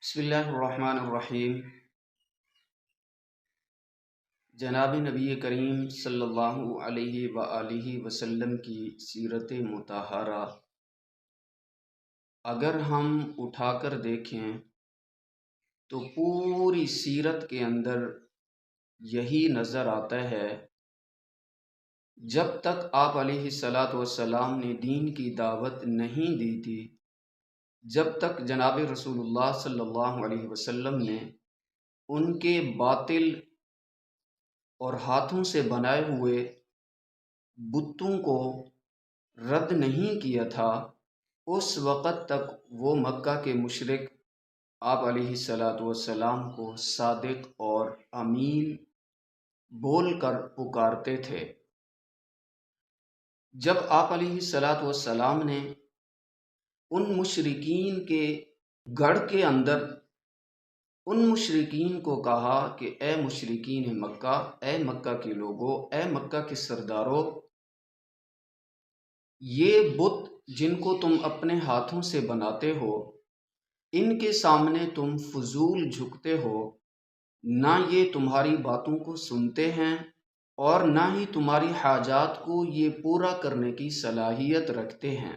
بسم اللہ الرحمن الرحیم۔ جناب نبی کریم صلی اللہ علیہ وآلہ وسلم کی سیرت مطہرہ اگر ہم اٹھا کر دیکھیں تو پوری سیرت کے اندر یہی نظر آتا ہے۔ جب تک آپ علیہ الصلاۃ والسلام نے دین کی دعوت نہیں دی تھی، جب تک جناب رسول اللہ صلی اللہ علیہ وسلم نے ان کے باطل اور ہاتھوں سے بنائے ہوئے بتوں کو رد نہیں کیا تھا، اس وقت تک وہ مکہ کے مشرک آپ علیہ الصلاۃ والسلام کو صادق اور امین بول کر پکارتے تھے۔ جب آپ علیہ الصلاۃ والسلام نے ان مشرکین کے گڑھ کے اندر ان مشرکین کو کہا کہ اے مشرکین مکہ، اے مکہ کے لوگوں، اے مکہ کے سرداروں، یہ بت جن کو تم اپنے ہاتھوں سے بناتے ہو، ان کے سامنے تم فضول جھکتے ہو، نہ یہ تمہاری باتوں کو سنتے ہیں اور نہ ہی تمہاری حاجات کو یہ پورا کرنے کی صلاحیت رکھتے ہیں۔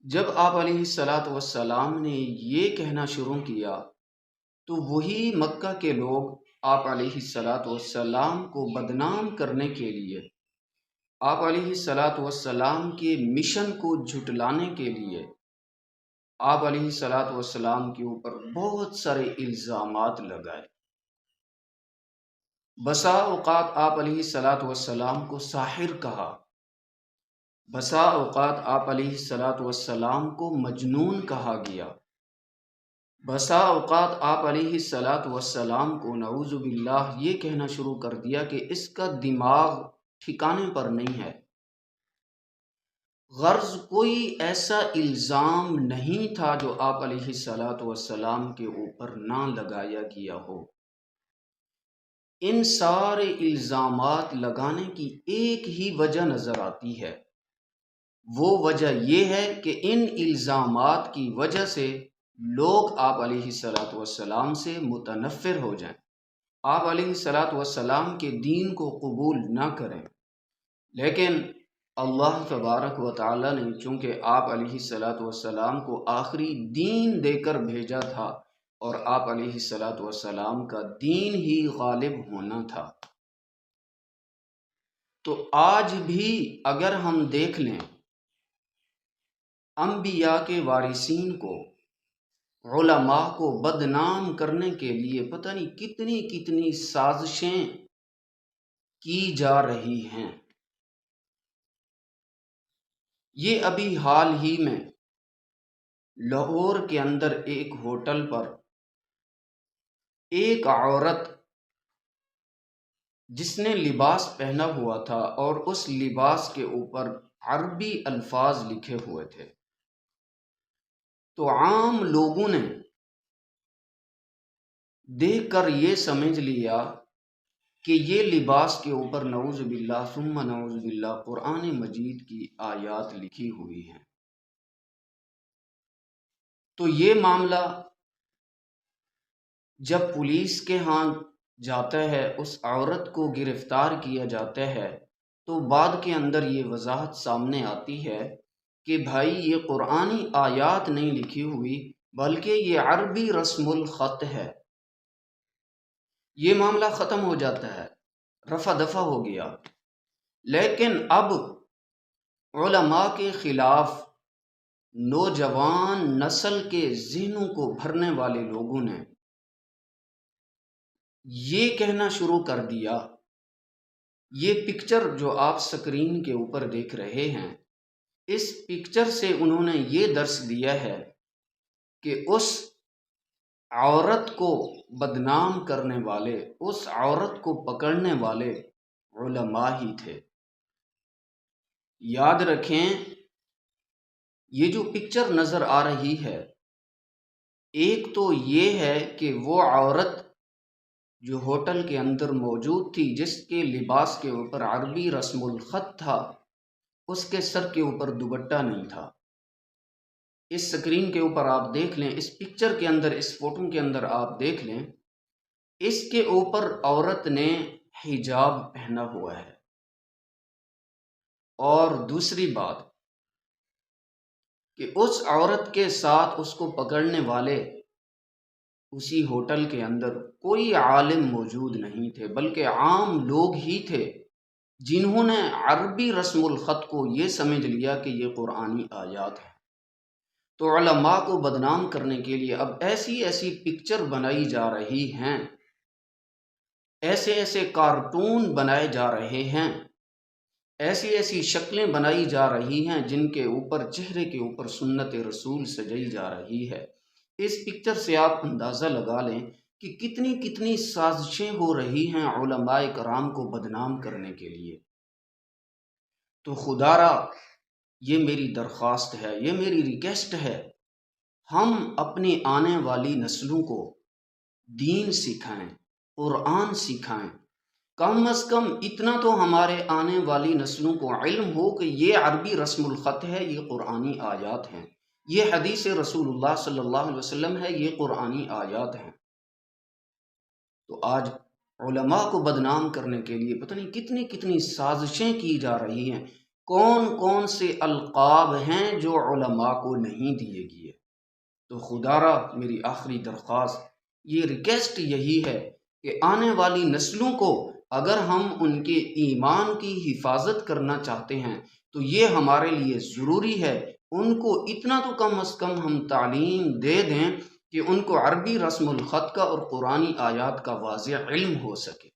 جب آپ علیہ الصلاۃ والسلام نے یہ کہنا شروع کیا تو وہی مکہ کے لوگ آپ علیہ الصلاۃ والسلام کو بدنام کرنے کے لیے، آپ علیہ الصلاۃ والسلام کے مشن کو جھٹلانے کے لیے آپ علیہ الصلاۃ والسلام کے اوپر بہت سارے الزامات لگائے۔ بسا اوقات آپ علیہ الصلاۃ والسلام کو ساحر کہا، بسا اوقات آپ علیہ الصلاۃ والسلام کو مجنون کہا گیا، بسا اوقات آپ علیہ الصلاۃ والسلام کو نعوذ باللہ یہ کہنا شروع کر دیا کہ اس کا دماغ ٹھکانے پر نہیں ہے۔ غرض کوئی ایسا الزام نہیں تھا جو آپ علیہ الصلاۃ والسلام کے اوپر نہ لگایا گیا ہو۔ ان سارے الزامات لگانے کی ایک ہی وجہ نظر آتی ہے، وہ وجہ یہ ہے کہ ان الزامات کی وجہ سے لوگ آپ علیہ الصلاۃ والسلام سے متنفر ہو جائیں، آپ علیہ الصلاۃ والسلام کے دین کو قبول نہ کریں۔ لیکن اللہ تبارک و تعالیٰ نے چونکہ آپ علیہ الصلاۃ والسلام کو آخری دین دے کر بھیجا تھا اور آپ علیہ الصلاۃ والسلام کا دین ہی غالب ہونا تھا، تو آج بھی اگر ہم دیکھ لیں انبیاء کے وارثین کو، علماء کو بدنام کرنے کے لیے پتہ نہیں کتنی کتنی سازشیں کی جا رہی ہیں۔ یہ ابھی حال ہی میں لاہور کے اندر ایک ہوٹل پر ایک عورت جس نے لباس پہنا ہوا تھا اور اس لباس کے اوپر عربی الفاظ لکھے ہوئے تھے، تو عام لوگوں نے دیکھ کر یہ سمجھ لیا کہ یہ لباس کے اوپر نعوذ باللہ ثم نعوذ باللہ قرآن مجید کی آیات لکھی ہوئی ہیں۔ تو یہ معاملہ جب پولیس کے ہاں جاتا ہے، اس عورت کو گرفتار کیا جاتا ہے، تو بعد کے اندر یہ وضاحت سامنے آتی ہے کہ بھائی یہ قرآنی آیات نہیں لکھی ہوئی بلکہ یہ عربی رسم الخط ہے۔ یہ معاملہ ختم ہو جاتا ہے، رفع دفع ہو گیا۔ لیکن اب علماء کے خلاف نوجوان نسل کے ذہنوں کو بھرنے والے لوگوں نے یہ کہنا شروع کر دیا، یہ پکچر جو آپ سکرین کے اوپر دیکھ رہے ہیں، اس پکچر سے انہوں نے یہ درس دیا ہے کہ اس عورت کو بدنام کرنے والے، اس عورت کو پکڑنے والے علماء ہی تھے۔ یاد رکھیں، یہ جو پکچر نظر آ رہی ہے، ایک تو یہ ہے کہ وہ عورت جو ہوٹل کے اندر موجود تھی، جس کے لباس کے اوپر عربی رسم الخط تھا، اس کے سر کے اوپر دوپٹہ نہیں تھا۔ اس سکرین کے اوپر آپ دیکھ لیں، اس پکچر کے اندر، اس فوٹو کے اندر آپ دیکھ لیں، اس کے اوپر عورت نے حجاب پہنا ہوا ہے۔ اور دوسری بات کہ اس عورت کے ساتھ اس کو پکڑنے والے اسی ہوٹل کے اندر کوئی عالم موجود نہیں تھے، بلکہ عام لوگ ہی تھے جنہوں نے عربی رسم الخط کو یہ سمجھ لیا کہ یہ قرآنی آیات ہیں۔ تو علماء کو بدنام کرنے کے لیے اب ایسی ایسی پکچر بنائی جا رہی ہیں، ایسے ایسے کارٹون بنائے جا رہے ہیں، ایسی ایسی شکلیں بنائی جا رہی ہیں جن کے اوپر، چہرے کے اوپر سنت رسول سجائی جا رہی ہے۔ اس پکچر سے آپ اندازہ لگا لیں کہ کتنی کتنی سازشیں ہو رہی ہیں علماء کرام کو بدنام کرنے کے لیے۔ تو خدا را یہ میری درخواست ہے، یہ میری ریکویسٹ ہے، ہم اپنی آنے والی نسلوں کو دین سکھائیں، قرآن سکھائیں۔ کم از کم اتنا تو ہمارے آنے والی نسلوں کو علم ہو کہ یہ عربی رسم الخط ہے، یہ قرآنی آیات ہیں، یہ حدیث رسول اللہ صلی اللہ علیہ وسلم ہے، یہ قرآنی آیات ہیں۔ تو آج علماء کو بدنام کرنے کے لیے پتہ نہیں کتنی کتنی سازشیں کی جا رہی ہیں، کون کون سے القاب ہیں جو علماء کو نہیں دیے گئے۔ تو خدا را میری آخری درخواست، یہ ریکویسٹ یہی ہے کہ آنے والی نسلوں کو اگر ہم ان کے ایمان کی حفاظت کرنا چاہتے ہیں تو یہ ہمارے لیے ضروری ہے، ان کو اتنا تو کم از کم ہم تعلیم دے دیں کہ ان کو عربی رسم الخط کا اور قرآنی آیات کا واضح علم ہو سکے۔